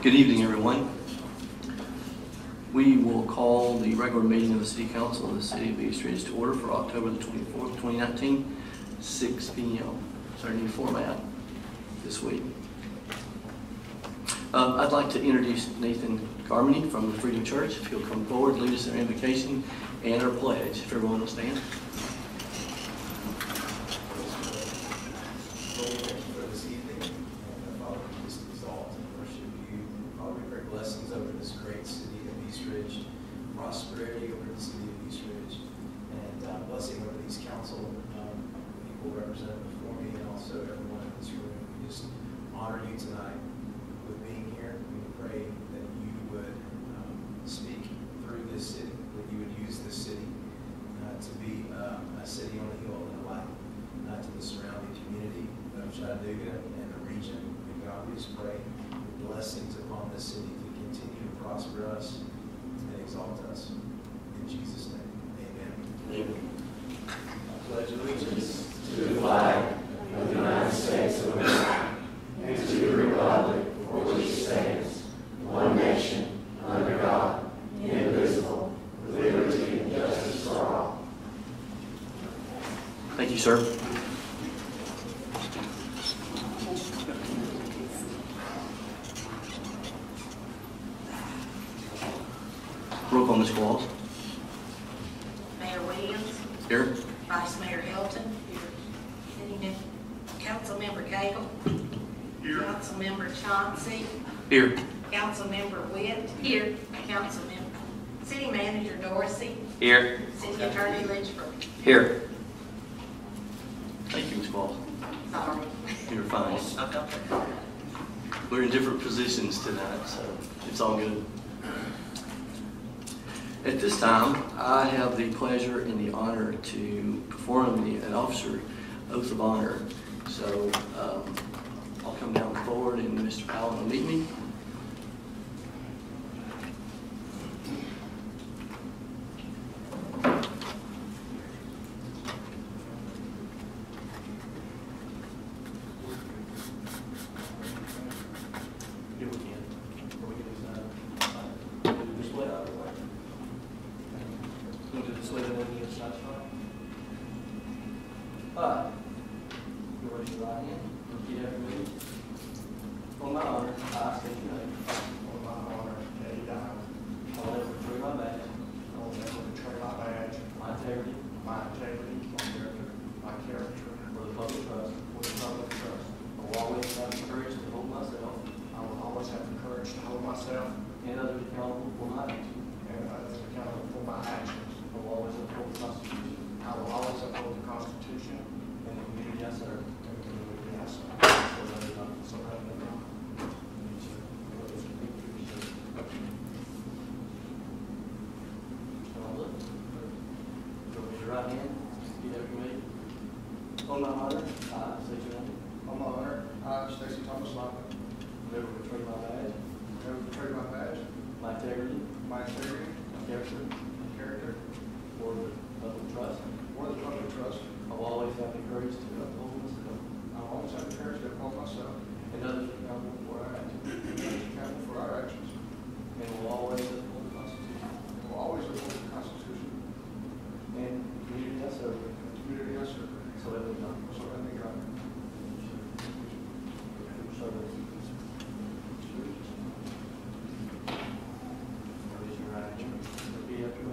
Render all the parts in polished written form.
Good evening, everyone. We will call the regular meeting of the City Council of the City of East Ridge to order for October the 24th, 2019, 6 p.m. It's our new format this week. I'd like to introduce Nathan Garmany from the Freedom Church. If he'll come forward, lead us in our invocation and our pledge. If everyone will stand. Prosperity over the city of East Ridge, and blessing over these council people represented before me, and also everyone in this room. We just honor you tonight with being here. We pray that you would speak through this city, that you would use this city to be a city on a hill and a light to the surrounding community of Chattanooga and the region. And God, we just pray blessings upon this city to continue to prosper us and exalt us. In Jesus' name, amen. Amen. I pledge allegiance to the flag of the United States of America and to the republic for which it stands, one nation, under God, indivisible, with liberty and justice for all. Thank you, sir. Roll call, Ms. Qualls. Mayor Williams. Here. Vice Mayor Hilton. Here. Councilmember Cagle. Here. Councilmember Chauncey. Here. Councilmember Witt. Here. Councilmember. City Manager Dorsey. Here. City Attorney Litchford. Here. Thank you, Ms. Qualls. Sorry. You're fine. We're in different positions tonight, so it's all good. At this time, I have the pleasure and the honor to perform an officer oath of honor. So I'll come down forward and Mr. Powell will meet me. On my honor, I state your name. On my honor, Eddie Diamond, I will never betray my badge, I will never betray my badge, my integrity, my character, or the public trust. for the public trust. I will always have the courage to hold myself I will always have the courage to hold myself and others accountable for my actions. and others accountable for my actions. I will always uphold the Constitution I will always uphold the Constitution and the community I serve. and the community I serve. So help me God. Raise your right hand. Repeat after me. On my honor, I state your name. On my honor, I, Stacy Thomas Lockwood, Never betray my badge, never betray my badge, my integrity, my integrity, character, or the public trust. or the public trust. I will always have the courage to uphold myself I will always have the courage to uphold myself and others accountable for our actions. and others accountable for our actions. And will always uphold the Constitution And will always uphold the Constitution and the community I serve. and the community I serve. So help me God. So help me God. Raise your right hand. Repeat after me.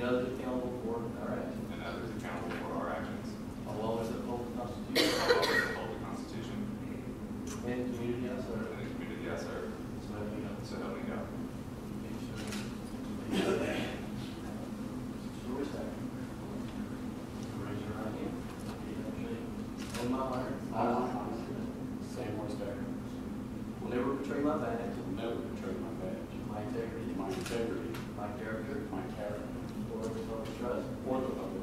others accountable for our actions. and others accountable for our actions. I will always uphold the Constitution I will always uphold the Constitution and the community I and serve. the community I serve. So help me God. So help me God. Raise your right hand. On my honor. Sam Westacker. Will never betray my badge, Will never betray my badge, my integrity, my integrity, my character, my character, or the public trust. or the public.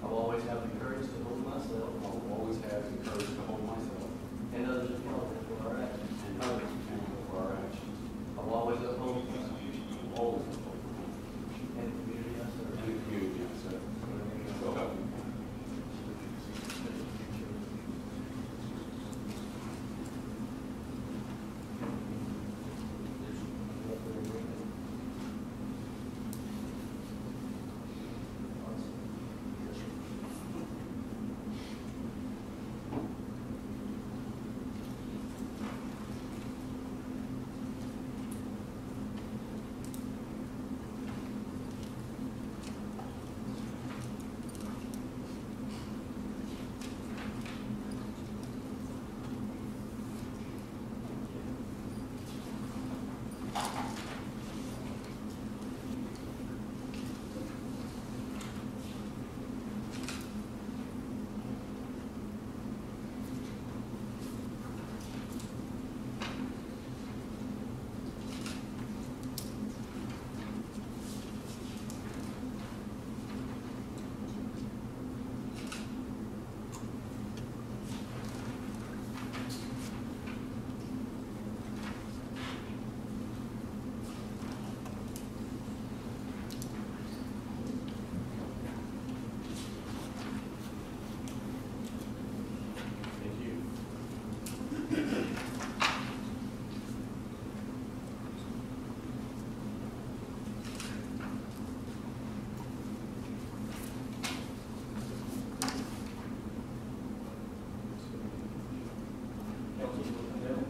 I will always have the courage to hold myself I will always have the courage to hold myself and others accountable for our actions. and others accountable for our actions. I will always uphold the Constitution I will always uphold the Constitution and the community I serve. and the community I serve. So help me God. Thank you. Councilman Liddell.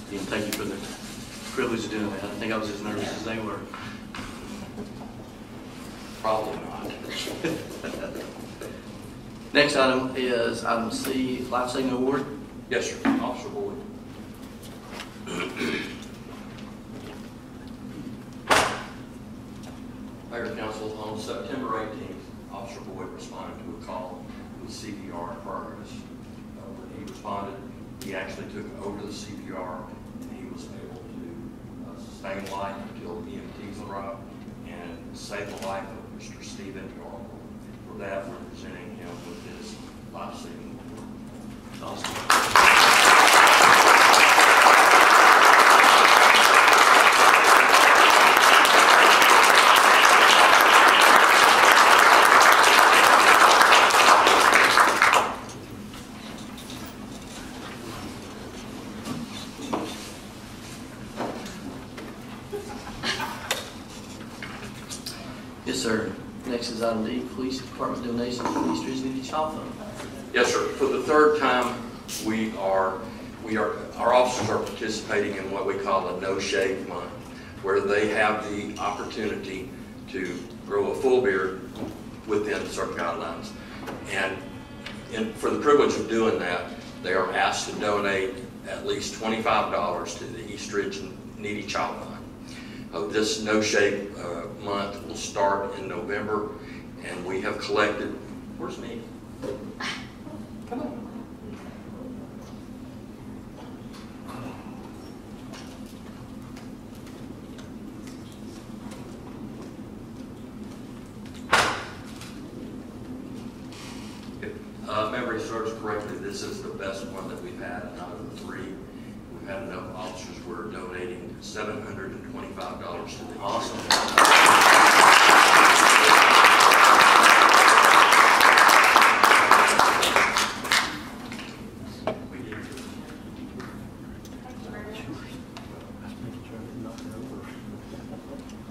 And thank you for the privilege of doing that. I think I was as nervous as they were. Probably not. Next item is item C, Life Saving Award. Yes, sir. Officer Boyd. Mayor Council, on September 18th, Officer Boyd responded to a call with CPR in progress. When he responded, he actually took over the CPR and he was able to sustain life until EMTs arrived and save the life of Mr. Stephen Yarl. For that, we're presenting him with his life-saving award. Awesome. Yes, sir. Next is is item D, Police Department donations to the East Ridge Needy Child Fund. Yes, sir. For the third time, our officers are participating in what we call a No Shave Month, where they have the opportunity to grow a full beard within certain guidelines. And for the privilege of doing that, they are asked to donate at least $25 to the East Ridge Needy Child Fund. This No Shave Month will start in November, and we have collected, where's me? Come on. If memory serves correctly, this is the best one that we've had out of the three. We've had enough officers who are donating $725 to the Awesome. We did.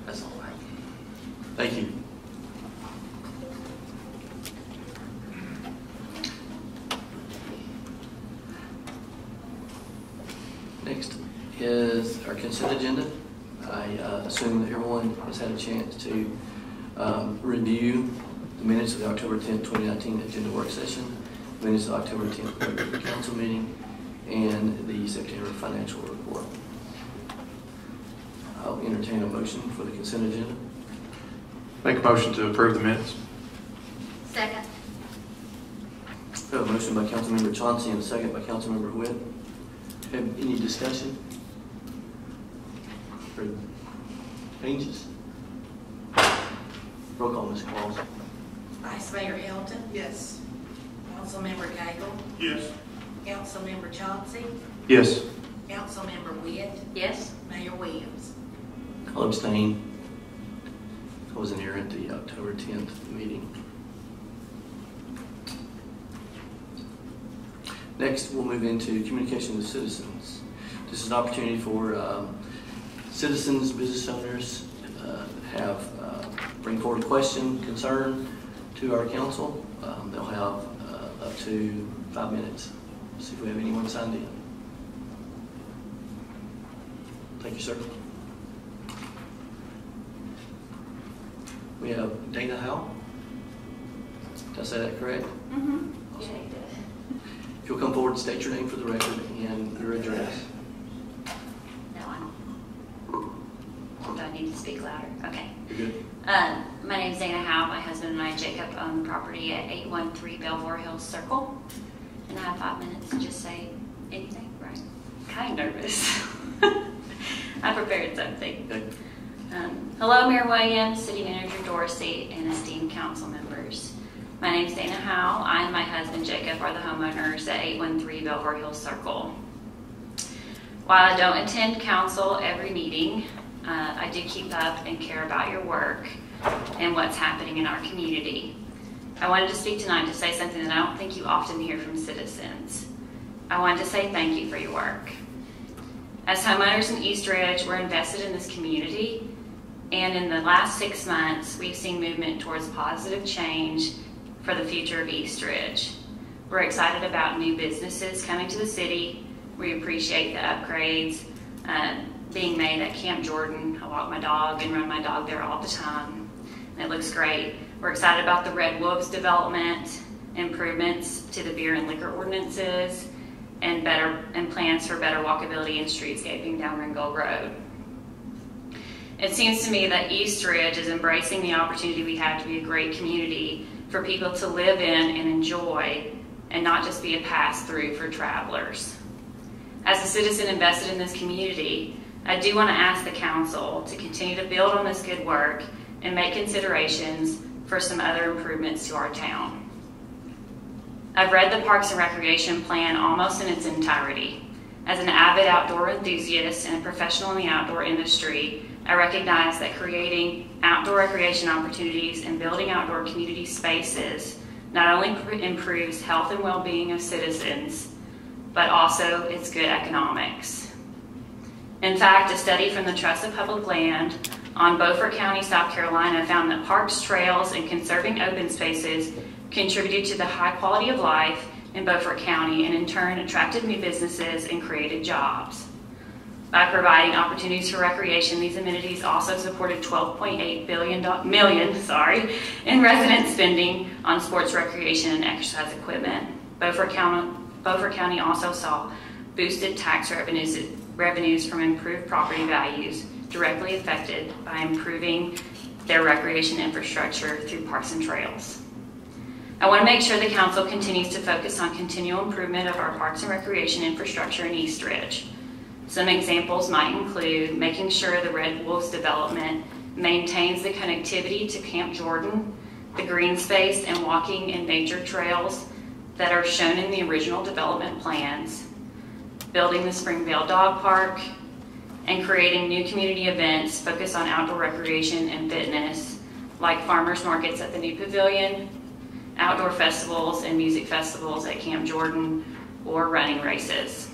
That's all right. Thank you. Next is our consent agenda. I assume that everyone has had a chance to review the minutes of the October 10th, 2019 agenda work session, minutes of October 10th regular council meeting, and the September financial report. I'll entertain a motion for the consent agenda. Make a motion to approve the minutes. Second. We have a motion by Councilmember Chauncey and a second by Councilmember Witt. Have any discussion? Or changes? Roll call, Ms. Claus. Vice Mayor Hilton. Yes. Councilmember Cagle. Yes. Councilmember Chauncey. Yes. Councilmember Witt. Yes. Mayor Williams. I'll abstain. I wasn't here at the October 10th meeting. Next, we'll move into communication with citizens. This is an opportunity for citizens, business owners bring forward a question, concern to our council. They'll have up to 5 minutes. See if we have anyone signed in. Thank you, sir. We have Dana Howe. Did I say that correct? Mm-hmm. Awesome. If you'll come forward and state your name for the record and your address. No, do I need to speak louder? Okay. You're good. My name is Dana Howe. My husband and I, Jacob, own the property at 813 Belvoir Hills Circle. And I have 5 minutes to just say anything, right? Kind of nervous. I prepared something. Okay. Hello, Mayor Williams, City Manager Dorsey, and esteemed council members. My name is Dana Howe. I and my husband Jacob are the homeowners at 813 Belvoir Hills Circle. While I don't attend council every meeting, I do keep up and care about your work and what's happening in our community. I wanted to speak tonight to say something that I don't think you often hear from citizens. I wanted to say thank you for your work. As homeowners in East Ridge, we're invested in this community, and in the last 6 months, we've seen movement towards positive change for the future of East Ridge. We're excited about new businesses coming to the city. We appreciate the upgrades being made at Camp Jordan. I walk my dog and run my dog there all the time, and it looks great. We're excited about the Red Wolves development, improvements to the beer and liquor ordinances, and plans for better walkability and streetscaping down Ringgold Road. It seems to me that East Ridge is embracing the opportunity we have to be a great community for people to live in and enjoy, and not just be a pass-through for travelers. As a citizen invested in this community, I do want to ask the council to continue to build on this good work and make considerations for some other improvements to our town. I've read the Parks and Recreation Plan almost in its entirety. As an avid outdoor enthusiast and a professional in the outdoor industry, I recognize that creating outdoor recreation opportunities and building outdoor community spaces not only improves health and well-being of citizens, but also it's good economics. In fact, a study from the Trust of Public Land on Beaufort County, South Carolina, found that parks, trails, and conserving open spaces contributed to the high quality of life in Beaufort County and in turn attracted new businesses and created jobs. By providing opportunities for recreation, these amenities also supported $12.8 million in resident spending on sports recreation and exercise equipment. Beaufort County also saw boosted tax revenues from improved property values directly affected by improving their recreation infrastructure through parks and trails. I want to make sure the council continues to focus on continual improvement of our parks and recreation infrastructure in East Ridge. Some examples might include making sure the Red Wolves development maintains the connectivity to Camp Jordan, the green space and walking and nature trails that are shown in the original development plans, building the Springvale Dog Park, and creating new community events focused on outdoor recreation and fitness, like farmers markets at the new pavilion, outdoor festivals and music festivals at Camp Jordan, or running races.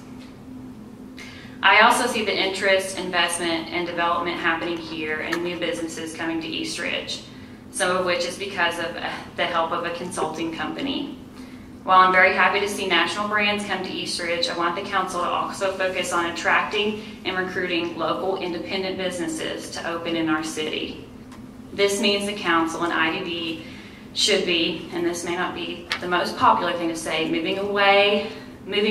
I also see the interest, investment, and development happening here and new businesses coming to East Ridge, some of which is because of the help of a consulting company. While I'm very happy to see national brands come to East Ridge, I want the council to also focus on attracting and recruiting local independent businesses to open in our city. This means the council and IDB should be, and this may not be the most popular thing to say, moving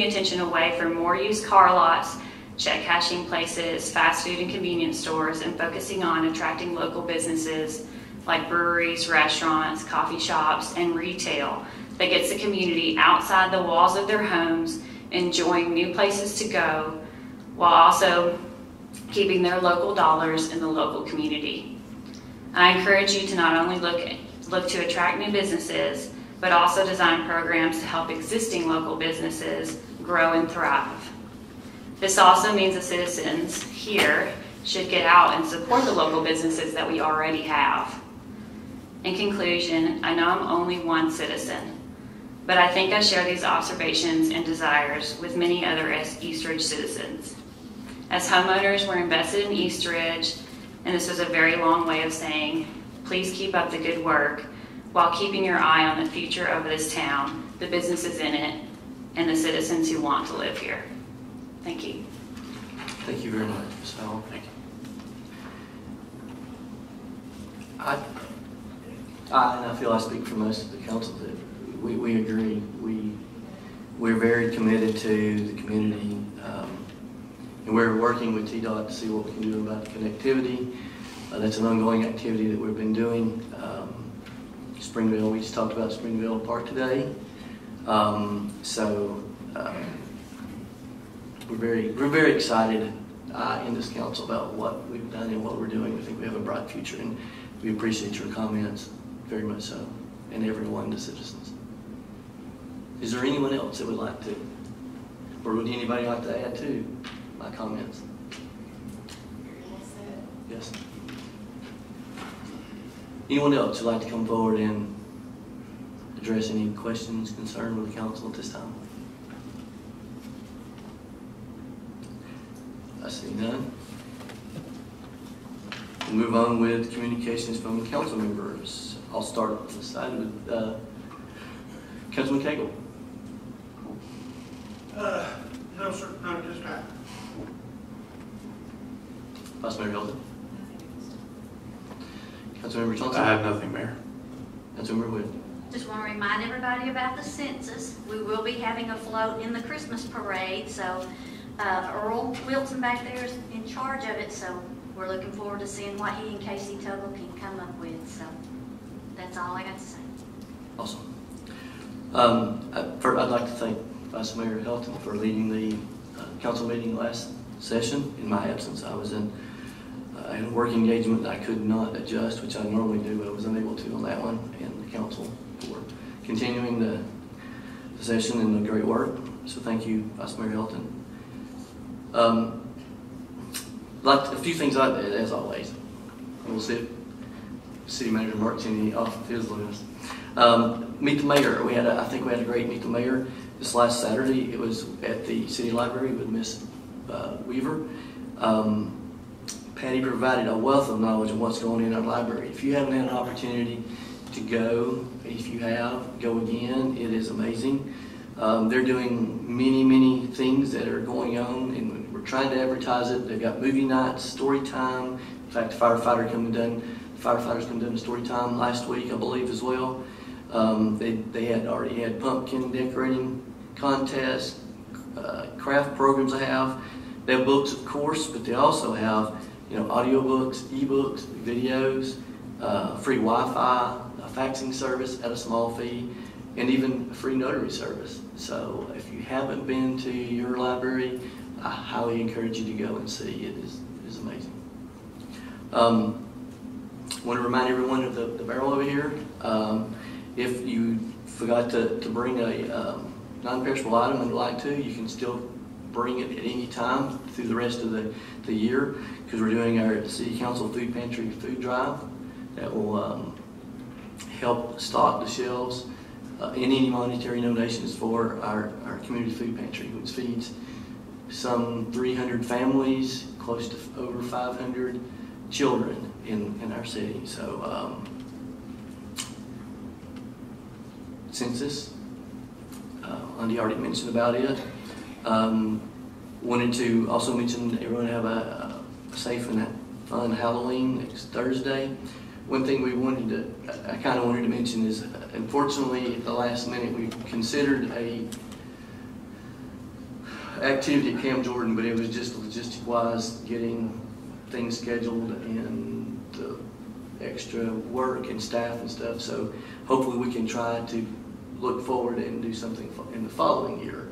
attention away from more used car lots, check cashing places, fast food and convenience stores, and focusing on attracting local businesses like breweries, restaurants, coffee shops, and retail that gets the community outside the walls of their homes, enjoying new places to go, while also keeping their local dollars in the local community. I encourage you to not only look to attract new businesses, but also design programs to help existing local businesses grow and thrive. This also means the citizens here should get out and support the local businesses that we already have. In conclusion, I know I'm only one citizen, but I think I share these observations and desires with many other East Ridge citizens. As homeowners, we're invested in East Ridge, and this was a very long way of saying, please keep up the good work while keeping your eye on the future of this town, the businesses in it, and the citizens who want to live here. Thank you. Thank you very much, Ms. Howell. Thank you. And I feel I speak for most of the council that we agree. We're very committed to the community, and we're working with TDOT to see what we can do about connectivity. That's an ongoing activity that we've been doing. Springvale, we just talked about Springvale Park today. We're very excited in this council about what we've done and what we're doing. We think we have a bright future, and we appreciate your comments very much so, and everyone, the citizens. Is there anyone else that would like to, or would anybody like to add to my comments? Yes. Anyone else who'd like to come forward and address any questions, concerns with the council at this time? I see none. We'll move on with communications from the council members. I'll start on this side with Councilman Cagle. No, sir, not at this time. Vice Mayor Hilton. Councilmember Johnson. I have nothing, Mayor. Councilmember Wood. Just want to remind everybody about the census. We will be having a float in the Christmas parade, so Earl Wilson back there is in charge of it, so we're looking forward to seeing what he and Casey Tuggle can come up with. So that's all I got to say. Awesome. I'd like to thank Vice Mayor Hilton for leading the council meeting last session. In my absence, I was in a work engagement that I could not adjust, which I normally do, but I was unable to on that one, and the council for continuing the session and the great work. So thank you, Vice Mayor Hilton. Like a few things as always. We'll see if City Manager Mark's any off his list. Meet the Mayor. I think we had a great Meet the Mayor this last Saturday. It was at the City Library with Miss Weaver. Patty provided a wealth of knowledge on what's going on in our library. If you haven't had an opportunity to go, if you have, go again. It is amazing. They're doing many things that are going on, and we're trying to advertise it. They've got movie nights, story time. In fact, firefighters come done story time last week, I believe, as well. They had already had pumpkin decorating contests, craft programs. They have books, of course, but they also have, audiobooks, ebooks, videos, free Wi-Fi, a faxing service at a small fee, and even a free notary service. So if you haven't been to your library, I highly encourage you to go and see. It is amazing. I want to remind everyone of the barrel over here. If you forgot to bring a non-perishable item and would like to, you can still bring it at any time through the rest of the year, because we're doing our City Council Food Pantry food drive that will help stock the shelves and any monetary donations for our community food pantry, which feeds some 300 families, close to over 500 children in our city. So census, Andy already mentioned about it. Wanted to also mention everyone have a safe and fun Halloween next Thursday. One thing I kind of wanted to mention is, unfortunately, at the last minute, we considered a activity at Camp Jordan, but it was just logistic-wise getting things scheduled and the extra work and staff and stuff. So hopefully we can try to look forward and do something in the following year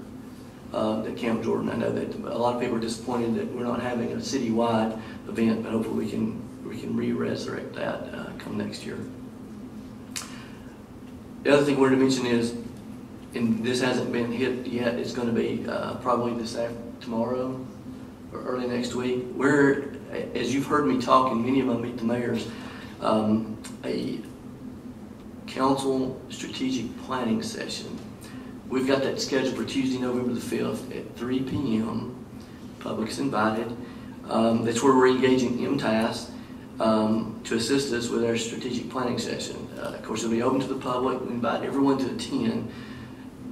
at Camp Jordan. I know that a lot of people are disappointed that we're not having a citywide event, but hopefully we can re-resurrect that come next year. The other thing I wanted to mention is, and this hasn't been hit yet, it's going to be probably tomorrow or early next week. We're, as you've heard me talk, and many of them meet the mayors, a council strategic planning session. We've got that scheduled for Tuesday, November the 5th at 3 p.m. Public's invited. That's where we're engaging MTAS to assist us with our strategic planning session. Of course, it'll be open to the public. We invite everyone to attend.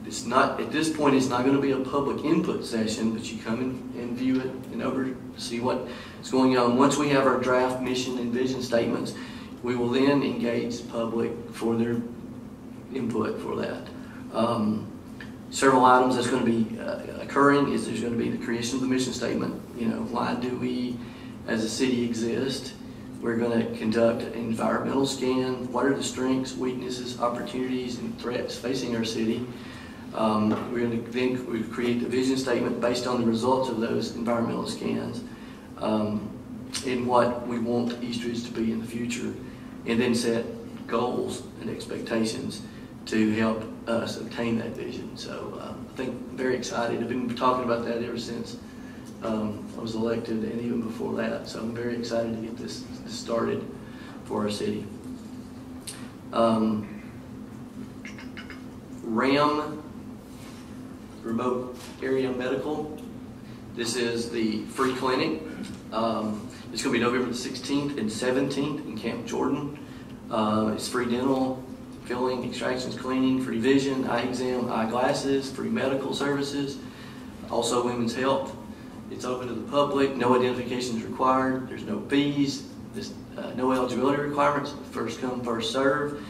It's not, at this point, it's not going to be a public input session, but you come and view it and see what's going on. Once we have our draft mission and vision statements, we will then engage the public for their input for that. Several items that's going to be occurring is there's going to be the creation of the mission statement. Why do we as a city exist? We're going to conduct an environmental scan. What are the strengths, weaknesses, opportunities, and threats facing our city? We're going to then create the vision statement based on the results of those environmental scans and what we want Eastridge to be in the future, and then set goals and expectations to help us obtain that vision. So I think I'm very excited. I've been talking about that ever since I was elected and even before that. So I'm very excited to get this started for our city. RAM, Remote Area Medical. This is the free clinic. It's going to be November the 16th and 17th in Camp Jordan. It's free dental, filling, extractions, cleaning, free vision, eye exam, eyeglasses, free medical services, also women's health. It's open to the public, no identification is required, there's no fees, no eligibility requirements, first come, first serve,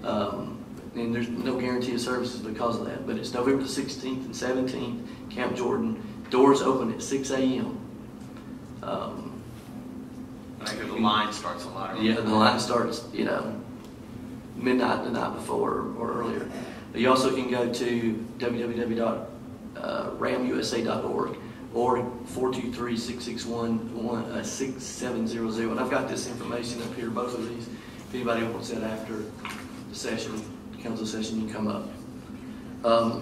and there's no guarantee of services because of that. But it's November the 16th and 17th, Camp Jordan. Doors open at 6 a.m. The line starts a lot earlier. Yeah, the line starts, midnight the night before or earlier. You also can go to www.ramusa.org or 423-661-6700. And I've got this information up here, both of these. If anybody wants that after the session, the council session, you can come up.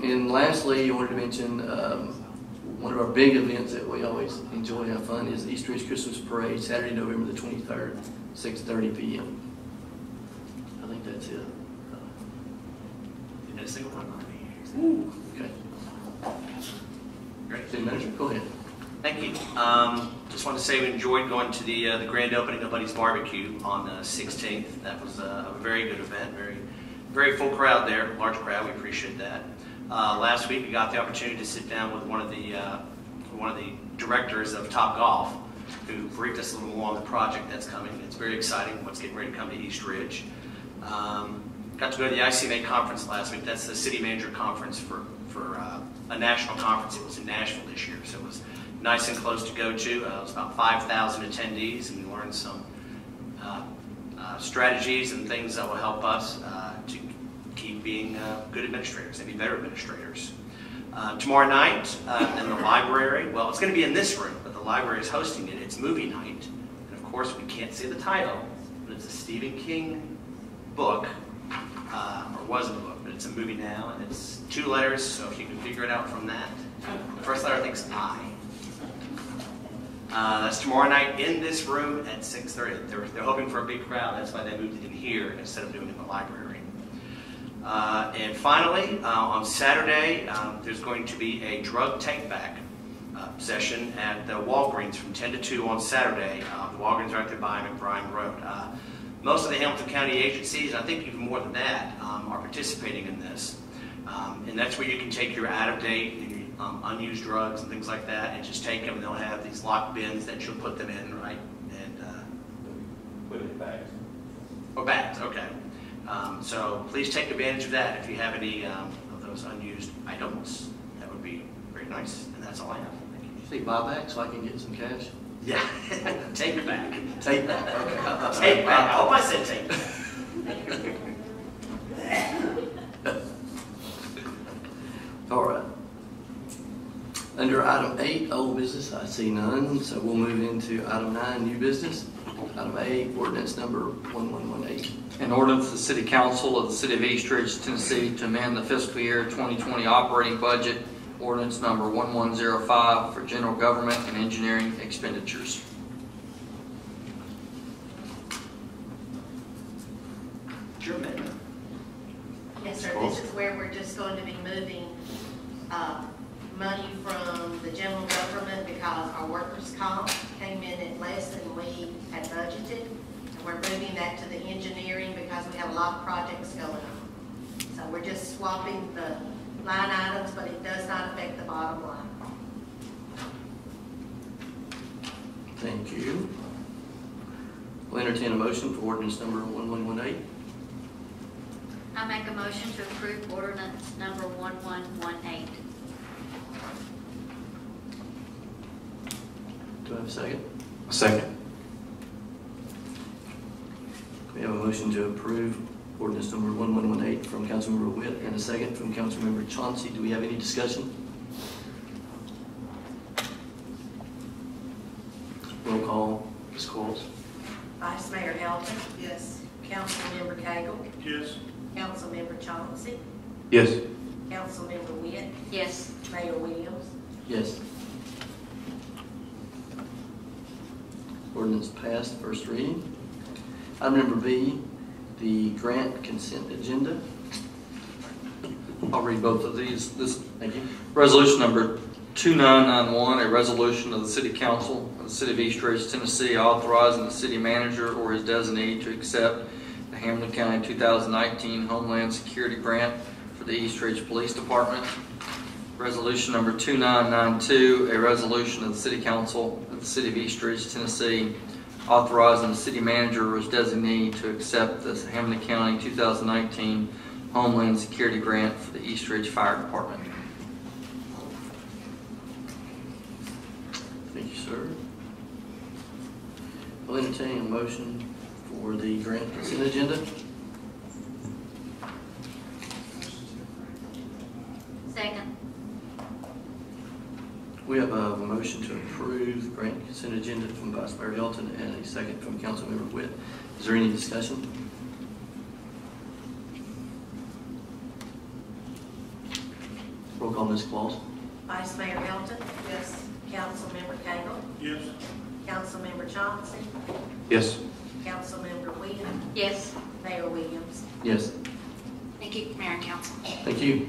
And lastly, I wanted to mention one of our big events that we always enjoy and have fun is the Eastridge Christmas Parade, Saturday, November the 23rd, 6:30 p.m. I think that's it. Didn't say one. Okay. Great. City Manager, go ahead. Thank you. Just want to say we enjoyed going to the grand opening of Buddy's Barbecue on the 16th. That was a very good event, very full crowd there, large crowd. We appreciate that. Last week we got the opportunity to sit down with one of the directors of Top Golf, who briefed us a little more on the project that's coming. It's very exciting what's getting ready to come to East Ridge. Got to go to the ICMA conference last week. That's the city manager conference for a national conference. It was in Nashville this year, so it was nice and close to go to. It was about 5,000 attendees, and we learned some strategies and things that will help us to keep being good administrators and be better administrators. Tomorrow night in the library, well, it's going to be in this room, but the library is hosting it. It's movie night, and of course we can't say the title, but it's a Stephen King book, or was a book, but it's a movie now, and it's 2 letters, so if you can figure it out from that. The first letter I think is I. That's tomorrow night in this room at 6:30. They're hoping for a big crowd. That's why they moved it in here instead of doing it in the library. And finally, on Saturday, there's going to be a drug take-back session at the Walgreens from 10 to 2 on Saturday. The Walgreens right there by McBride Road. Most of the Hamilton County agencies, and I think even more than that, are participating in this. And that's where you can take your out-of-date and your unused drugs and things like that, and just take them, and they'll have these locked bins that you'll put them in, right? And Put it in bags. or bags, okay. So please take advantage of that if you have any of those unused items. That would be very nice, and that's all I have. Thank you. See, buy back so I can get some cash? Yeah, take it back. Take that, okay. Take back. I hope I said take back. All right. Under item 8, old business, I see none, so we'll move into item 9, new business. Item 8, ordinance number 1118. An ordinance of the City Council of the City of East Ridge, Tennessee to amend the fiscal year 2020 operating budget, ordinance number 1105 for general government and engineering expenditures. Your amendment. Yes, sir. This is where we're just going to be moving money from the general government because our workers' comp came in at less than we had budgeted. And we're moving that to the engineering because we have a lot of projects going on. So we're just swapping the line items, but it does not affect the bottom line. Thank you. We'll entertain a motion for ordinance number 1118. I make a motion to approve ordinance number 1118. Do I have a second? Second. We have a motion to approve ordinance number 1118 from Councilmember Witt and a second from Councilmember Chauncey. Do we have any discussion? Roll call, Ms. Coles. Vice Mayor Elton? Yes. Councilmember Cagle? Yes. Councilmember Chauncey? Yes. Councilmember Witt? Yes. Mayor Williams? Yes. Ordinance passed, first reading. Item number B, the grant consent agenda. I'll read both of these. This Thank you. resolution number 2991, a resolution of the City Council of the City of East Ridge, Tennessee, authorizing the city manager or his designee to accept the Hamilton County 2019 Homeland Security Grant for the East Ridge Police Department. Resolution number 2992, a resolution of the City Council of the City of East Ridge, Tennessee, authorizing the city manager or his designee to accept the Hamilton County 2019 Homeland Security Grant for the East Ridge Fire Department. Thank you, sir. We'll entertain a motion for the grant consent agenda. Second. We have a motion to approve the grant consent agenda from Vice Mayor Hilton and a second from Councilmember Witt. Is there any discussion? Roll call, Ms. Claus. Vice Mayor Elton? Yes. Councilmember Cagle? Yes. Councilmember Chauncey? Yes. Councilmember Witt? Yes. Mayor Williams? Yes. Thank you, Mayor and Council. Thank you.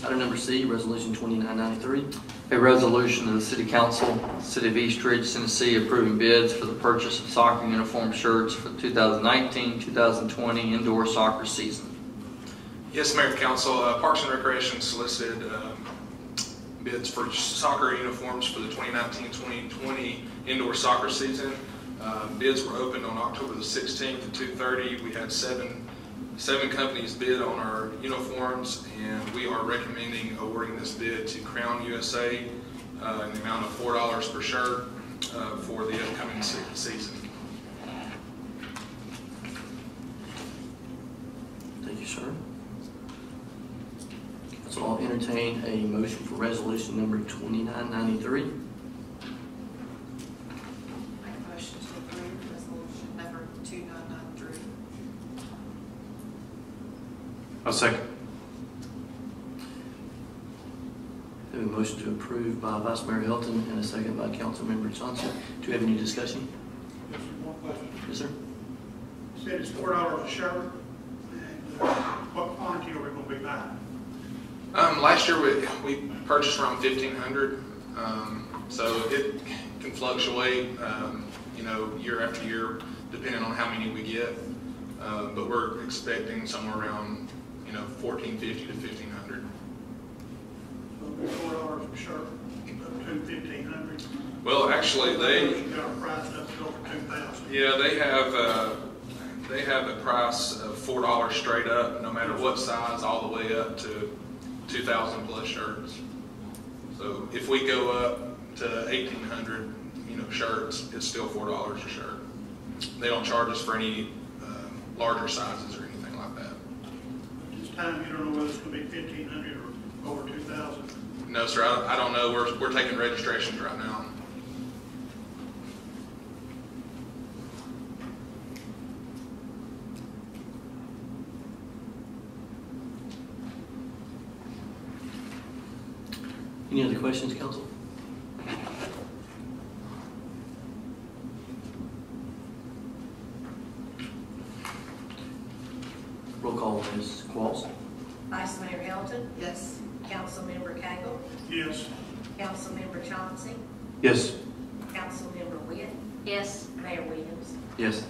Item number C, Resolution 2993. A resolution of the City Council, City of East Ridge, Tennessee, approving bids for the purchase of soccer uniform shirts for the 2019-2020 indoor soccer season. Yes, Mayor and Council, Parks and Recreation solicited bids for soccer uniforms for the 2019-2020 indoor soccer season. Bids were opened on October the 16th at 2:30. We had seven companies bid on our uniforms, and we are recommending awarding this bid to Crown USA in the amount of $4 per shirt for the upcoming season. Thank you, sir. So I'll entertain a motion for resolution number 2993. Make a motion to approve resolution number 2993. I'll second. We have a motion to approve by Vice Mayor Hilton and a second by Councilmember Johnson. Do you have any discussion? Yes, sir. One question. Yes, sir. You said it's $4 a shirt, and what quantity are we going to be buying? Last year we purchased around 1,500, so it can fluctuate, year after year, depending on how many we get. But we're expecting somewhere around, $1,450 to $1,500. So it'll be $4 a shirt, up to $1,500. Well, actually, You got a price up to over $2,000. yeah, they have a price of $4 straight up, no matter what size, all the way up to 2,000 plus shirts. So if we go up to 1,800, shirts, it's still $4 a shirt. They don't charge us for any larger sizes or anything like that. At this time, you don't know whether it's going to be 1,500 or over 2,000. No, sir, I don't know. We're taking registrations right now. Any other questions, council? Roll call, Ms. Qualls. Vice Mayor Hilton? Yes. Councilmember Cagle? Yes. Councilmember Chauncey? Yes. Councilmember Witt? Yes. Mayor Williams? Yes.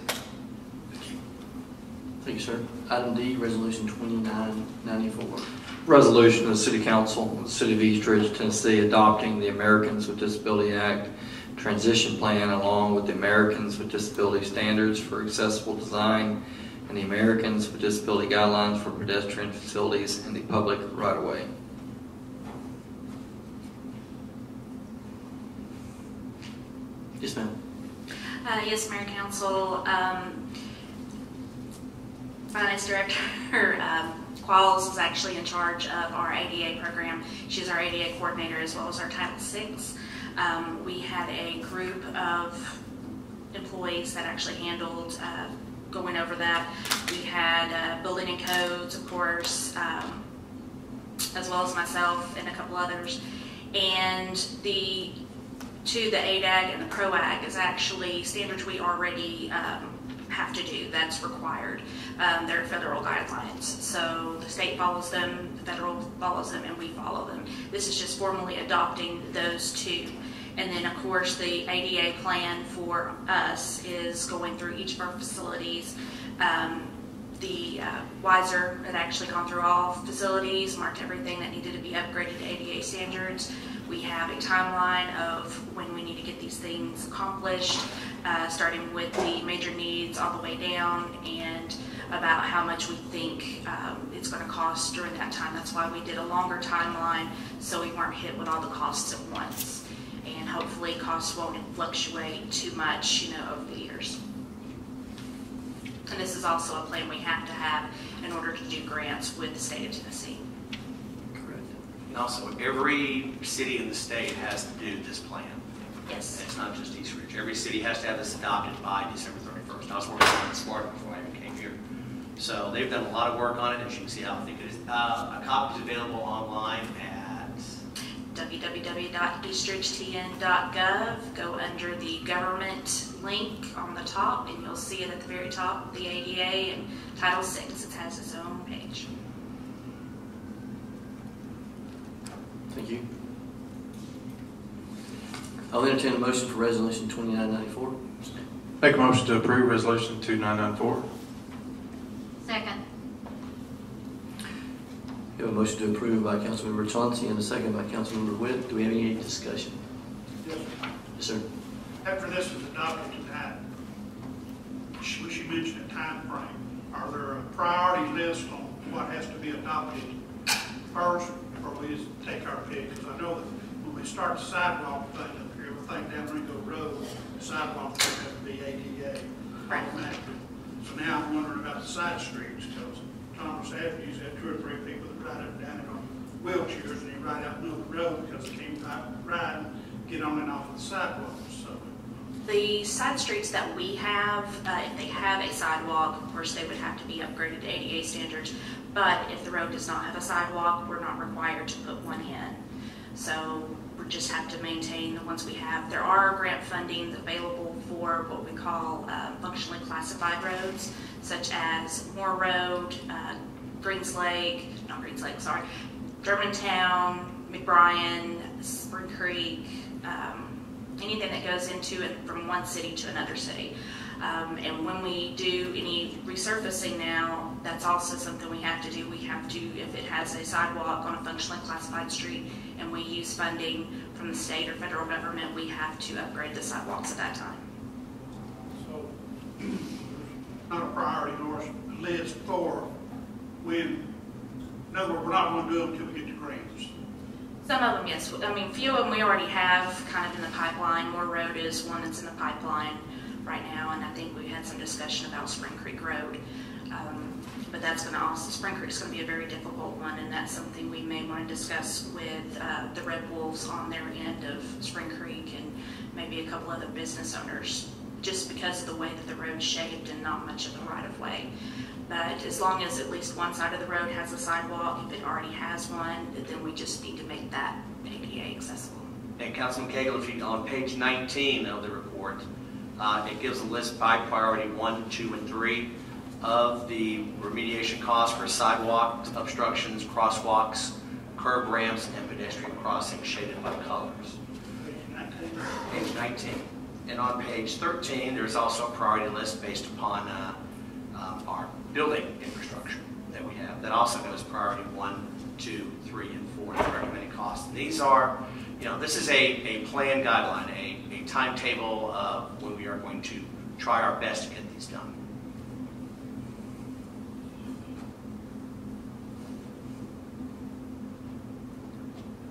Thank you, sir. Item D, resolution 2994. Resolution of the City Council of the City of East Ridge, Tennessee, adopting the Americans with Disability Act transition plan along with the Americans with Disability Standards for Accessible Design and the Americans with Disability Guidelines for Pedestrian Facilities in the Public Right-of-Way. Yes, ma'am. Yes, Mayor and Council. Finance Director Qualls is actually in charge of our ADA program. She's our ADA coordinator as well as our Title VI. We had a group of employees that actually handled going over that. We had building and codes, of course, as well as myself and a couple others. And the ADAG and the PROAG is actually standards we already have to do. That's required. They're federal guidelines. So the state follows them, the federal follows them, and we follow them. This is just formally adopting those two. And then, of course, the ADA plan for us is going through each of our facilities. The WISER had actually gone through all facilities, marked everything that needed to be upgraded to ADA standards. We have a timeline of when we need to get these things accomplished, starting with the major needs all the way down, and about how much we think it's going to cost during that time. That's why we did a longer timeline, so we weren't hit with all the costs at once. And hopefully costs won't fluctuate too much, over the years. And this is also a plan we have to have in order to do grants with the state of Tennessee. Correct. And also, every city in the state has to do this plan. Yes. It's not just East Ridge. Every city has to have this adopted by December 31st. I was working on it Sparta before I even came here. So they've done a lot of work on it, as you can see how thick it is. A copy is available online at www.eastridgetn.gov. Go under the government link on the top, and you'll see it at the very top, the ADA and Title VI. It has its own page. Thank you. I'll entertain a motion for resolution 2994. Make a motion to approve resolution 2994. Second. We have a motion to approve by Councilmember Chauncey and a second by Councilmember Witt. Do we have any discussion? Yes, sir. Yes, sir. After this is adopted tonight, we should mention a time frame. Are there a priority list on what has to be adopted first, or we just take our pick? Because I know that when we start the sidewalk thing up here, everything down Ringo Road, the sidewalks have to be ADA. Right. automatically. So now I'm wondering about the side streets, because Thomas Avenue's had 2 or 3 people that ride up and down it on wheelchairs, and they ride out in the middle of the road because they can't ride, get on and off of the sidewalks, so. The side streets that we have, if they have a sidewalk, of course, they would have to be upgraded to ADA standards. But if the road does not have a sidewalk, we're not required to put one in. So we just have to maintain the ones we have. There are grant funding available for what we call functionally classified roads, such as Moore Road, Germantown, McBrien, Spring Creek, anything that goes into it from one city to another city. And when we do any resurfacing now, that's also something we have to do. We have to, if it has a sidewalk on a functionally classified street and we use funding from the state or federal government, we have to upgrade the sidewalks at that time. So, not a priority nor a list for when, in other words, we're not going to do them until we get the grants. Some of them, yes. I mean, a few of them we already have kind of in the pipeline. Moore Road is one that's in the pipeline right now, and I think we had some discussion about Spring Creek Road. But that's going to also, Spring Creek is going to be a very difficult one, and that's something we may want to discuss with the Red Wolves on their end of Spring Creek and maybe a couple other business owners, just because of the way that the road's shaped and not much of a right-of-way. But as long as at least one side of the road has a sidewalk, if it already has one, then we just need to make that ADA accessible. And Councilman Cagle, if you, on page 19 of the report, it gives a list by priority 1, 2, and 3 of the remediation costs for sidewalk obstructions, crosswalks, curb ramps, and pedestrian crossings shaded by colors. Page 19. And on page 13, there's also a priority list based upon our building infrastructure that we have. That also goes priority 1, 2, 3, and 4 in the recommended costs. And these are, you know, this is a plan guideline, a timetable of when we are going to try our best to get these done.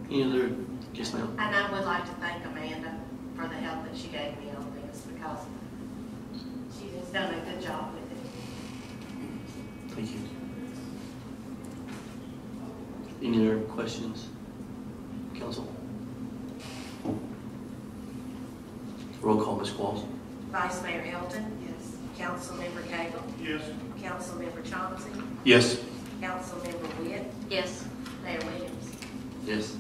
Any other, yes ma'am? And I would like to thank Amanda for the help that she gave me on this, because she has done a good job with it. Thank you. Any other questions? Council? Roll call, Ms. Qualls. Vice Mayor Elton? Yes. Councilmember Cagle? Yes. Councilmember Chauncey? Yes. Councilmember Witt? Yes. Mayor Williams? Yes.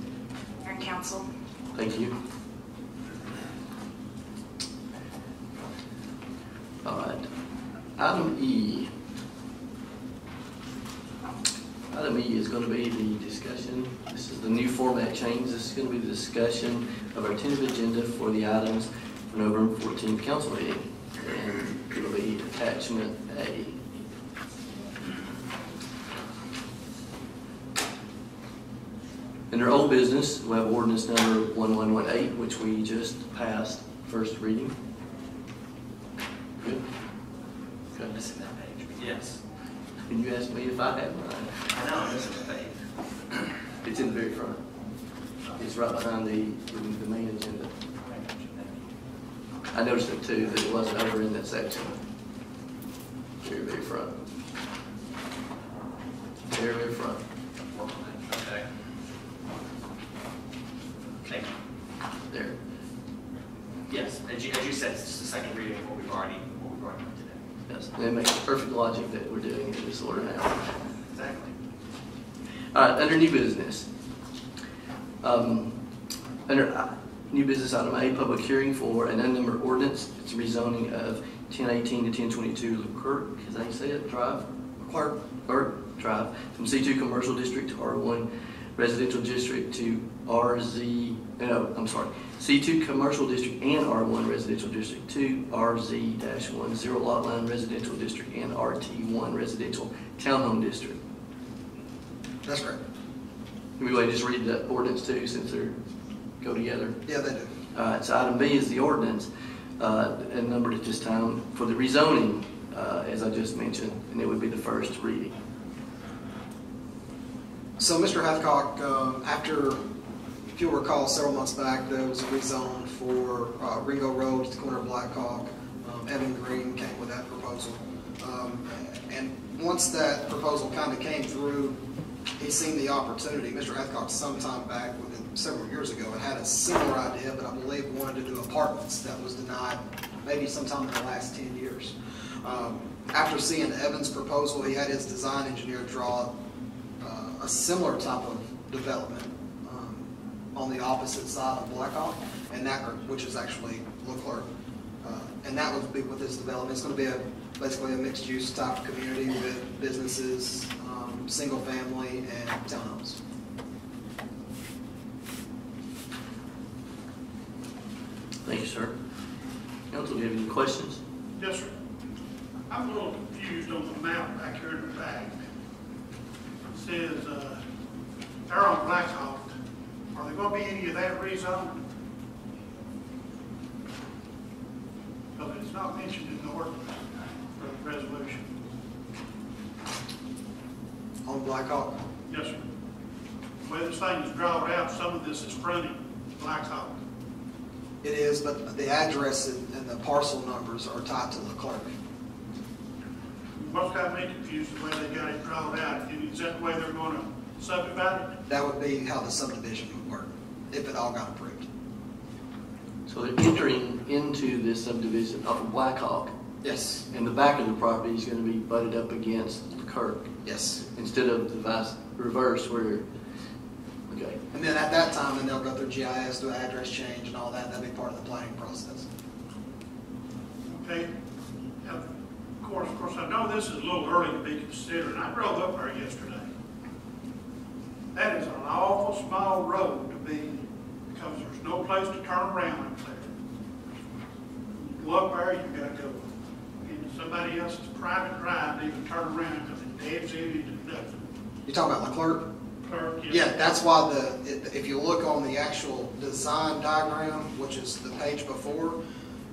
Mayor and Council. Thank you. All right. Item E. Item E is going to be the discussion. This is the new format change. This is going to be the discussion of our tentative agenda for the items for November 14th council meeting. And it will be attachment A. Under old business, we have ordinance number 1118, which we just passed first reading. Good. I'm missing that page, but yes. And you asked me if I had mine. I know, I'm missing the page. It's in the very front. It's right behind the main agenda. I noticed it too, that it wasn't over in that section. Very, very front. Very, very front. Okay. Thank you. There. Yes, as you said, it's just the second reading of what we've already done today. Yes, and it makes perfect logic that we're doing it in this order now. Exactly. All right, under new business. Under new business item A, public hearing for an unnumbered ordinance. It's rezoning of 1018 to 1022 Leclerc, is that how you say it, Drive? Clark Drive, from C2 Commercial District to R1 residential district to C2 commercial district and R1 residential district to RZ-1 zero lot line residential district and RT1 residential townhome district. That's correct. Can we go ahead and just read the ordinance too, since they go together? Yeah, they do. All right, so item B is the ordinance, and numbered at this time for the rezoning, as I just mentioned, and it would be the first reading. So, Mr. Hathcock, after, if you'll recall, several months back, there was a rezone for Ringo Road at the corner of Blackhawk. Evan Green came with that proposal. And once that proposal kind of came through, he seen the opportunity. Mr. Hathcock, sometime back, several years ago, had a similar idea, but I believe wanted to do apartments. That was denied maybe sometime in the last 10 years. After seeing Evan's proposal, he had his design engineer draw a similar type of development on the opposite side of Blackhawk, and that, which is actually Leclerc, and that would be with this development. It's going to be basically a mixed-use type of community with businesses, single family, and townhomes. Thank you, sir. Council, do you have any questions? Yes, sir. I'm a little confused on the map back here in the back. It says, there on Blackhawk, are there going to be any of that rezoned? Because it's not mentioned in the ordinance for the resolution. On Blackhawk? Yes, sir. The way this thing is drawn out, some of this is fronting Blackhawk. It is, but the address and the parcel numbers are tied to Leclerc. What's got me confused the way they got it drawn out? Is that the way they're going to subdivide it? That would be how the subdivision would work, if it all got approved. So they're entering into this subdivision off of Blackhawk. Yes. And the back of the property is going to be butted up against Kirk. Yes. Instead of the reverse where, okay. And then at that time, then they'll go through GIS, do an address change and all that. That'd be part of the planning process. Okay. Now, of course, I know this is a little early to be considered. I drove up there yesterday. That is an awful small road to be, because there's no place to turn around up there. You go up there, you've got to go into somebody else's private drive to even turn around because it dead end into nothing. You talking about Leclerc? Clerk, Yeah, that's why if you look on the actual design diagram, which is the page before,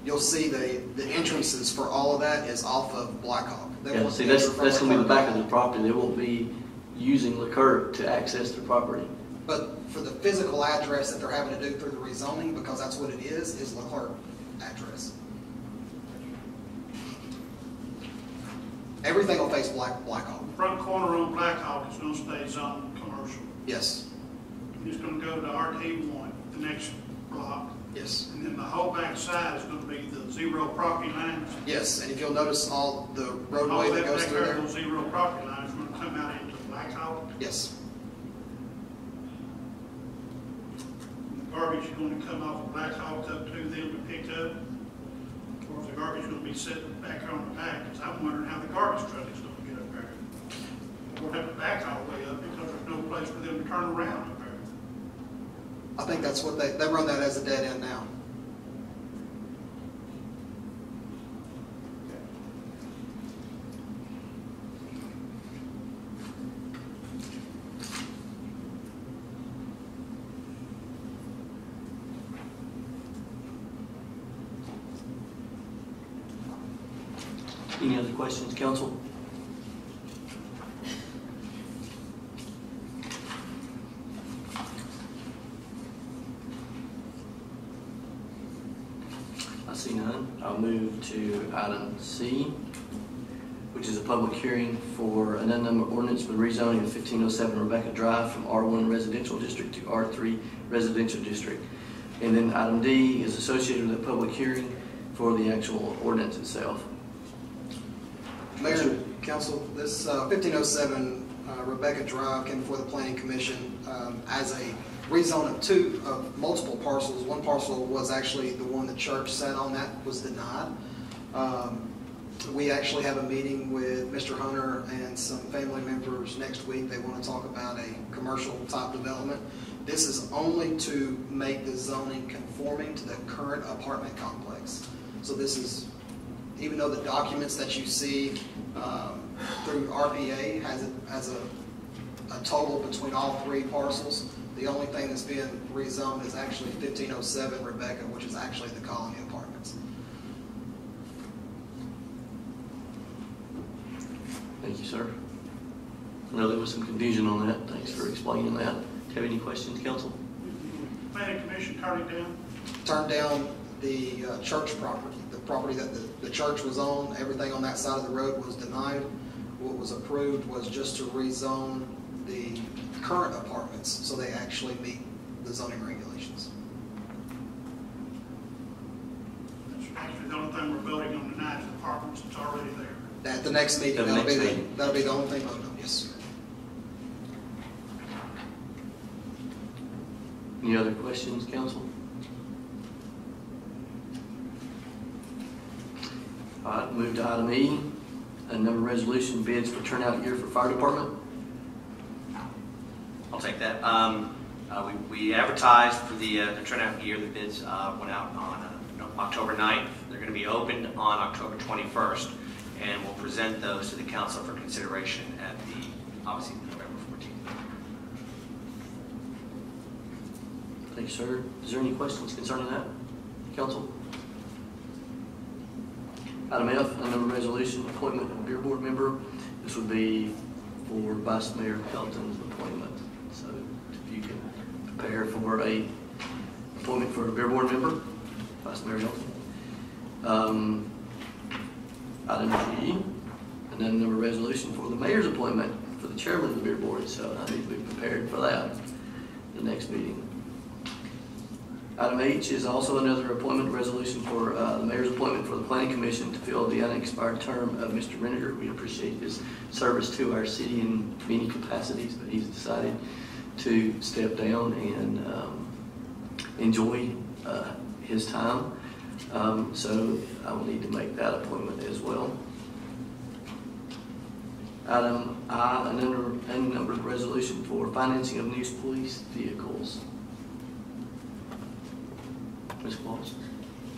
you'll see the entrances for all of that is off of Blackhawk. Yeah, see, that's going to be the back of the property. They won't be using Leclerc to access the property. But for the physical address that they're having to do through the rezoning, because that's what it is Leclerc address. Everything will face Blackhawk. Front corner on Blackhawk is going to stay zoned commercial. Yes. And it's going to go to RT1, the next block. Yes. And then the whole back side is going to be the zero property lines. Yes, and if you'll notice all the roadway that goes through there. Those zero property lines are going to come out into Blackhawk. Yes. The garbage is going to come off of Blackhawk up to them to pick up. Or is the garbage going to be sitting back on the back? Because I'm wondering how the garbage truck is going to get up there. We'll have to back all the way up because there's no place for them to turn around up there. I think that's what they run that as a dead end now. Any other questions, council? I see none. I'll move to item C, which is a public hearing for an unnumbered ordinance for the rezoning of 1507 Rebecca Drive from R1 Residential District to R3 Residential District. And then item D is associated with a public hearing for the actual ordinance itself. Mayor and Council, this 1507 Rebecca Drive came before the Planning Commission as a rezone of multiple parcels. One parcel was actually the one the church sat on, that was denied. We actually have a meeting with Mr. Hunter and some family members next week. They want to talk about a commercial type development. This is only to make the zoning conforming to the current apartment complex. So this is, even though the documents that you see through RPA has a total between all three parcels, the only thing that's being rezoned is actually 1507 Rebecca, which is actually the Colony Apartments. Thank you, sir. I know there was some confusion on that. Thanks for explaining that. Do you have any questions, council? Planning Commission turned it down? Turned down the church property. The property that the church was on, everything on that side of the road was denied. What was approved was just to rezone the current apartments so they actually meet the zoning regulations. That's actually the only thing we're voting on tonight is apartments that's already there. At the next meeting, At the that'll next be meeting. that'll be the only thing voted on. Yes, sir. Any other questions, council? All right, move to item E, another resolution, bids for turnout gear for fire department. I'll take that. We advertised for the turnout gear. The bids went out on October 9th. They're going to be opened on October 21st, and we'll present those to the council for consideration at the, obviously, November 14th. Thank you, sir. Is there any questions concerning that, council? Item F, another resolution, appointment of beer board member. This would be for Vice Mayor Pelton's appointment. So if you can prepare for a appointment for a beer board member, Vice Mayor Pelton. Item G, and then another resolution for the mayor's appointment for the chairman of the beer board. So I need to be prepared for that the next meeting. Item H is also another appointment resolution for the mayor's appointment for the planning commission to fill the unexpired term of Mr. Renninger. We appreciate his service to our city in many capacities, but he's decided to step down and enjoy his time. So I will need to make that appointment as well. Item I, an unnumbered resolution for financing of new police vehicles. Ms. Claus.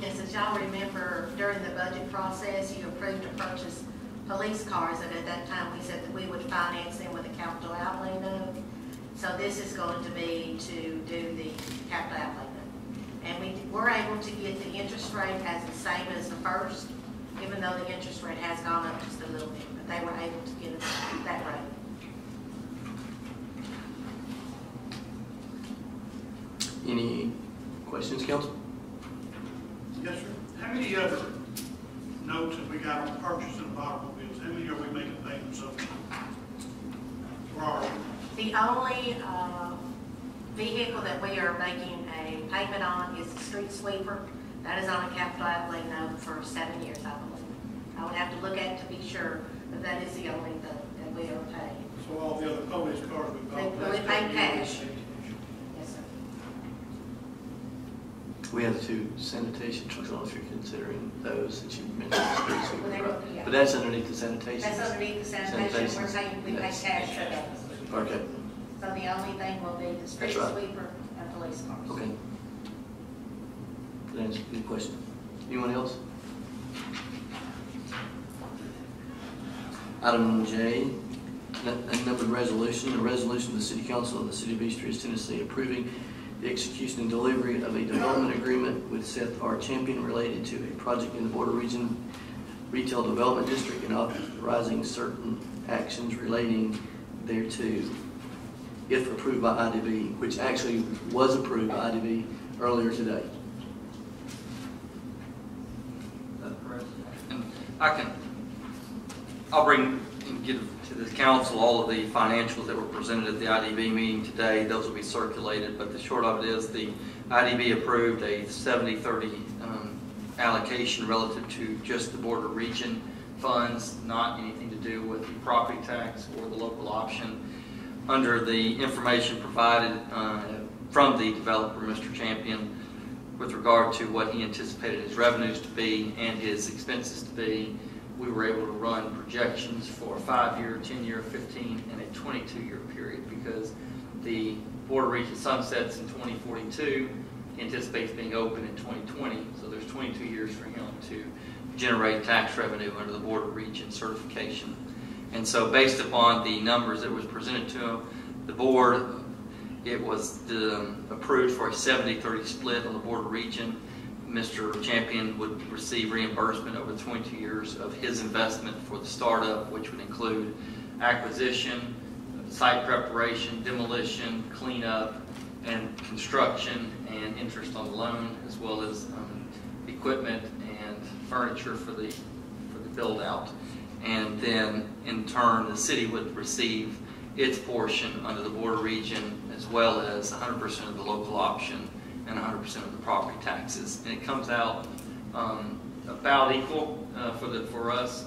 Yes, as y'all remember, during the budget process, you approved to purchase police cars, and at that time, we said that we would finance them with a capital outlay note. So this is going to be to do the capital outlay note. And we were able to get the interest rate as the same as the first, even though the interest rate has gone up just a little bit, but they were able to get us that rate. Any questions, council? Yes, sir. How many other notes have we got on purchasing of automobiles? How many are we making payments of? The only vehicle that we are making a payment on is the street sweeper. That is on a capital outlay note for 7 years, I believe. I would have to look at it to be sure, but that is the only thing that we are paying. So all the other police cars we bought? We pay cash. Yes, sir. We have 2 sanitation trucks. I don't know if you're considering those that you mentioned. Yeah. But that's underneath the sanitation. That's underneath the sanitation. We pay cash for that. Okay. So the only thing will be the street That's right. sweeper and police cars. Okay. That answers your question. Anyone else? Item J, a numbered resolution, a resolution of the City Council of the City of East Ridge, Tennessee, approving the execution and delivery of a development agreement with Seth R. Champion related to a project in the Border Region Retail Development District and authorizing certain actions relating thereto, if approved by IDB, which actually was approved by IDB earlier today. And I'll bring and give to the council all of the financials that were presented at the IDB meeting today. Those will be circulated, but the short of it is the IDB approved a 70-30 allocation relative to just the border region funds, not anything to do with the property tax or the local option. Under the information provided from the developer, Mr. Champion, with regard to what he anticipated his revenues to be and his expenses to be, we were able to run projections for a 5-year, 10-year, 15, and a 22-year period because the Board of Regents sunsets in 2042, anticipates being open in 2020, so there's 22 years for him to generate tax revenue under the Board of Regents certification. And so based upon the numbers that was presented to him, the board, it was approved for a 70-30 split on the Board of Regents. Mr. Champion would receive reimbursement over 22 years of his investment for the startup, which would include acquisition, site preparation, demolition, cleanup, and construction, and interest on the loan, as well as equipment and furniture for the build out. And then in turn the city would receive its portion under the Board of Regents, as well as 100% of the local option and 100% of the property taxes. And it comes out about equal for us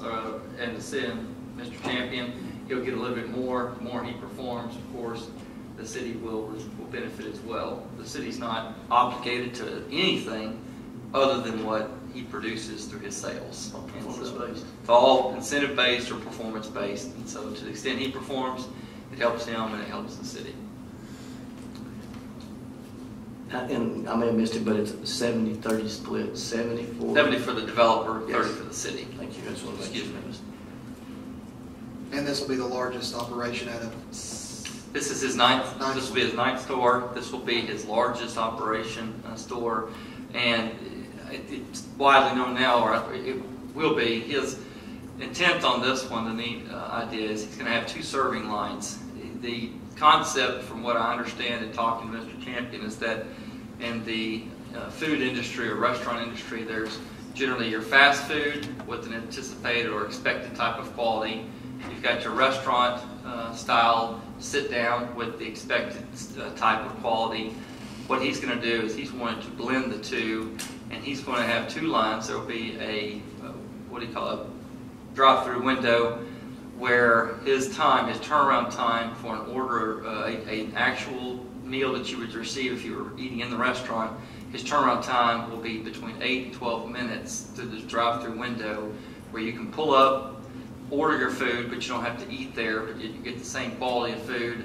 and the city. Mr. Champion, he'll get a little bit more. The more he performs, of course, the city will benefit as well. The city's not obligated to anything other than what he produces through his sales. Performance-based. It's all incentive-based or performance-based, and so to the extent he performs, it helps him and it helps the city. And I may have missed it, but it's 70-30 split, 70 for the developer, 30 Yes. for the city. Thank you. That's what I Excuse me. And this will be the largest operation out of. This is his ninth. This will be his ninth store. This will be his largest operation store, and it's widely known now, or it will be. His intent on this one, the neat idea is he's going to have 2 serving lines. The concept, from what I understand in talking to Mr. Champion, is that in the food industry or restaurant industry, there's generally your fast food with an anticipated or expected type of quality. You've got your restaurant style sit down with the expected type of quality. What he's going to do is he's wanting to blend the two, and he's going to have 2 lines. There will be a drive-through window where his turnaround time for an order, an actual meal that you would receive if you were eating in the restaurant, his turnaround time will be between 8 and 12 minutes through this drive-through window where you can pull up, order your food, but you don't have to eat there, but you get the same quality of food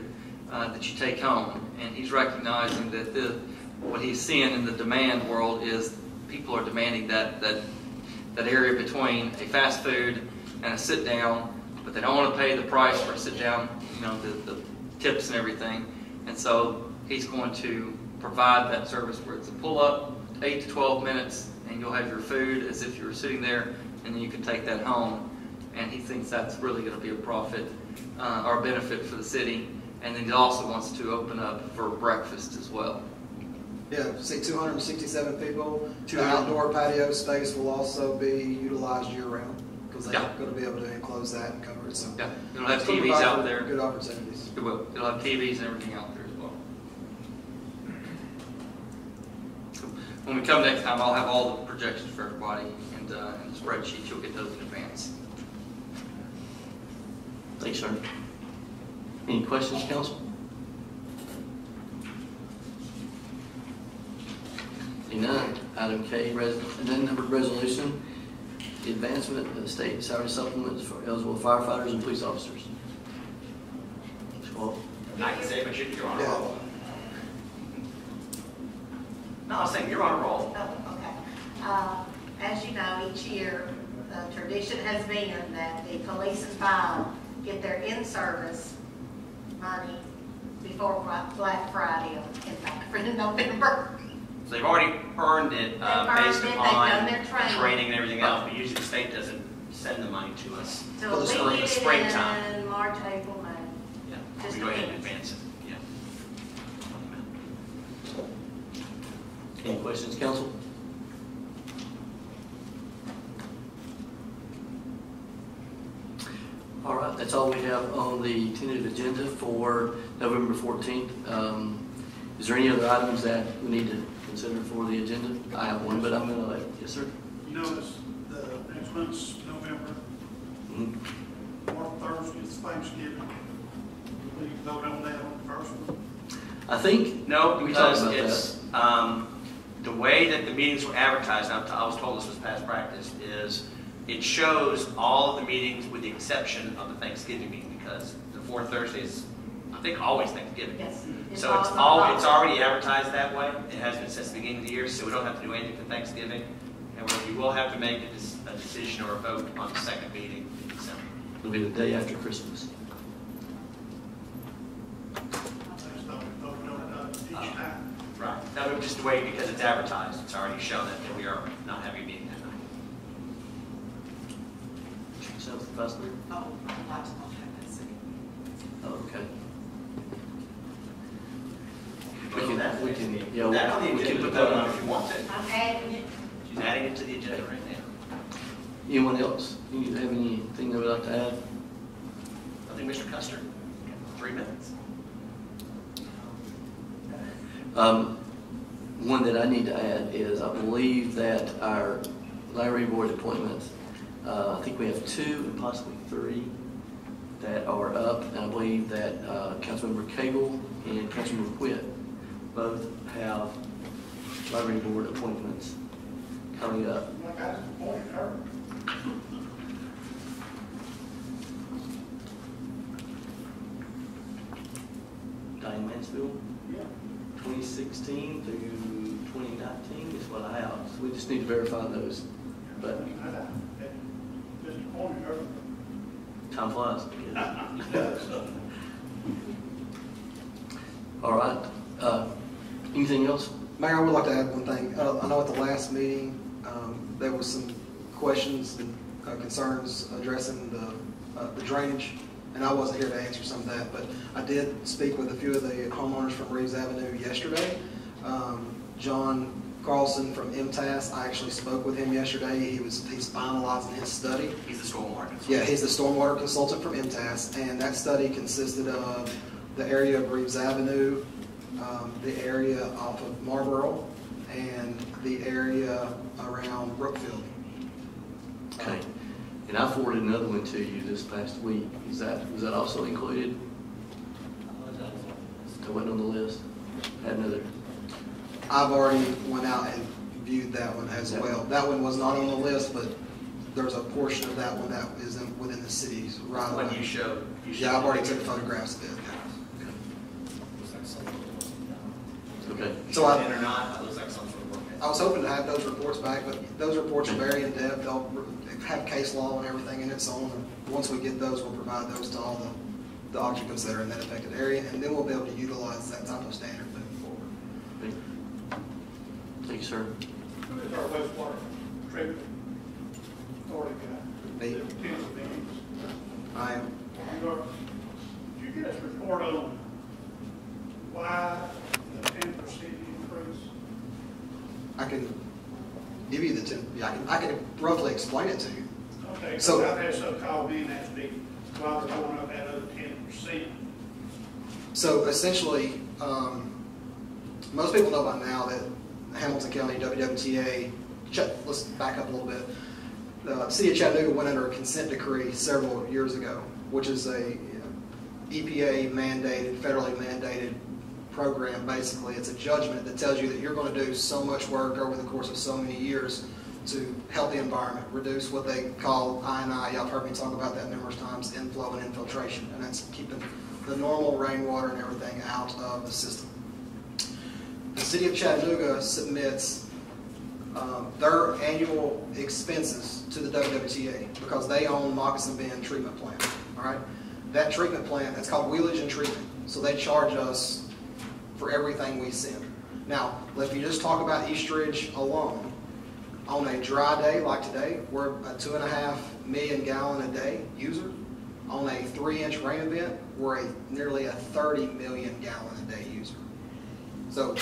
that you take home. And he's recognizing that what he's seeing in the demand world is people are demanding that area between a fast food and a sit down, but they don't want to pay the price for a sit down, the tips and everything. And so he's going to provide that service where it's a pull up, 8 to 12 minutes, and you'll have your food as if you were sitting there, and then you can take that home. And he thinks that's really going to be a profit or a benefit for the city. And then he also wants to open up for breakfast as well. Yeah, see 267 people. The outdoor patio space will also be utilized year-round because they're going to be able to enclose that and cover it. So yeah, it'll have TVs out there. Good opportunities. It will. It'll have TVs and everything out there as well. So when we come next time, I'll have all the projections for everybody and the spreadsheet. You'll get those in advance. Thanks, sir. Any questions, council? Seeing none. Item K, numbered resolution, the advancement of state salary supplements for eligible firefighters and police officers. I can say, but you're on a Yeah. roll. No, I was saying you're on a roll. Oh, okay. As you know, each year, the tradition has been that the police and fire get their in-service money before Black Friday, in fact, for November. So they've already earned it based they've upon done their training. and everything else, but usually the state doesn't send the money to us So we for the get springtime. it in March, April, May. Yeah, Just we go ahead and depends. advance it, yeah. Any questions, council? All right, that's all we have on the tentative agenda for November 14th. Is there any other items that we need to consider for the agenda? I have one, but I'm going to let, yes, sir? You notice the next month's November, fourth Thursday is Thanksgiving. We vote on that on the first one. I think No, we talked because about it's, the way that the meetings were advertised, I was told this was past practice, is it shows all of the meetings with the exception of the Thanksgiving meeting, because the fourth Thursday is, I think, always Thanksgiving. Yes. So it's already advertised that way. It has been since the beginning of the year, so we don't have to do anything for Thanksgiving. And we will have to make a decision or a vote on the second meeting in December. It'll be the day after Christmas. There's no voting on it each time. Right. That would just wait because it's advertised. It's already shown that we are not having a meeting that night. Yourself, Vice Mayor? Oh, I'd like to not have that city. Oh, okay. We We can, yeah, yeah, we can put that on if you want to. I'm adding it. She's adding it to the agenda right now. anyone else? You have anything they would like to add? I think Mr. Custer, 3 minutes. One that I need to add is I believe that our library board appointments, I think we have 2 and possibly 3 that are up. And I believe that Councilmember Cagle and Councilmember Witt both have library board appointments coming up. Diane Mansfield? Yeah. 2016 through 2019 is what I have. So we just need to verify those. But time flies. All right. Anything else? Mayor, I would like to add one thing. I know at the last meeting, there was some questions and concerns addressing the drainage, and I wasn't here to answer some of that, but I did speak with a few of the homeowners from Reeves Avenue yesterday. John Carlson from MTAS, I actually spoke with him yesterday. He's finalizing his study. He's the stormwater consultant. Yeah, he's the stormwater consultant from MTAS, and that study consisted of the area of Reeves Avenue, the area off of Marlboro, and the area around Brookfield. Okay. And I forwarded another one to you this past week. Was that also included? That wasn't on the list. I had another. I've already went out and viewed that one as well. That one was not on the list, but there's a portion of that one that is within the city's right away. When you showed. Yeah, I've already took photographs of it. Okay. So or not, it looks like some sort of work. I was hoping to have those reports back, but those reports are very in-depth. They'll have case law and everything in its own. And once we get those, we'll provide those to all the occupants that are in that affected area, and then we'll be able to utilize that type of standard moving forward. Thank you, sir. Who is our wastewater treatment authority guy? Me. I am. Did you get us a report on why the 10% increase? I can give you the 10. Yeah, I can roughly explain it to you. Okay, So- so I've had some call me and ask me why we're going up that other 10%. So essentially, most people know by now that Hamilton County WWTA, let's back up a little bit. The city of Chattanooga went under a consent decree several years ago, which is a EPA mandated, federally mandated program. Basically, it's a judgment that tells you that you're going to do so much work over the course of so many years to help the environment, reduce what they call I&I. Y'all have heard me talk about that numerous times, inflow and infiltration, and that's keeping the normal rainwater and everything out of the system. The city of Chattanooga submits their annual expenses to the WWTA because they own Moccasin Bend Treatment Plant. All right, that treatment plant, that's called wheelage and treatment. So they charge us for everything we send. Now, if you just talk about Eastridge alone, on a dry day like today, we're a 2.5 million gallon a day user. On a 3-inch rain event, we're nearly a 30 million gallon a day user. So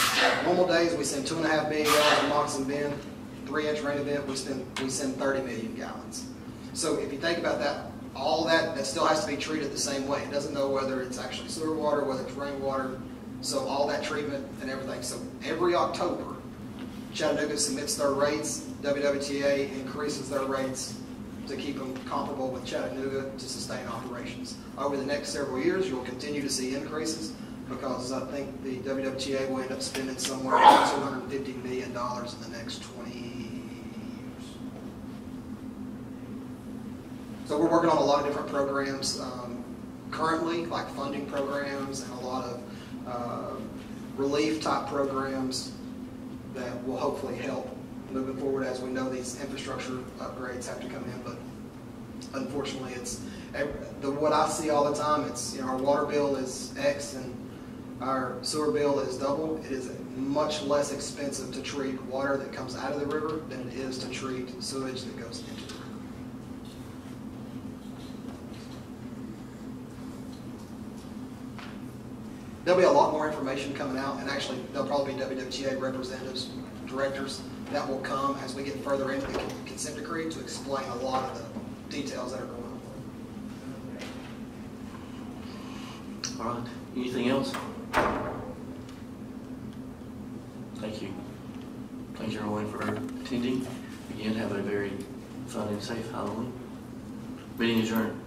normal days we send 2.5 million gallons of Moccasin Bend. 3-inch rain event we send 30 million gallons. So if you think about that, all that still has to be treated the same way. It doesn't know whether it's actually sewer water, whether it's rainwater. So all that treatment and everything. So every October, Chattanooga submits their rates. WWTA increases their rates to keep them comparable with Chattanooga to sustain operations. Over the next several years, you'll continue to see increases because I think the WWTA will end up spending somewhere around $250 million in the next 20 years. So we're working on a lot of different programs currently, like funding programs and a lot of relief type programs that will hopefully help moving forward, as we know these infrastructure upgrades have to come in. But unfortunately, what I see all the time, it's, our water bill is X and our sewer bill is double. It is much less expensive to treat water that comes out of the river than it is to treat sewage that goes into the river. There'll be a lot more information coming out, and actually there'll probably be WWTA representatives, directors that will come as we get further into the consent decree to explain a lot of the details that are going on. All right. Anything else? Thank you. Thanks everyone for attending. Again, have a very fun and safe Halloween. Meeting adjourned.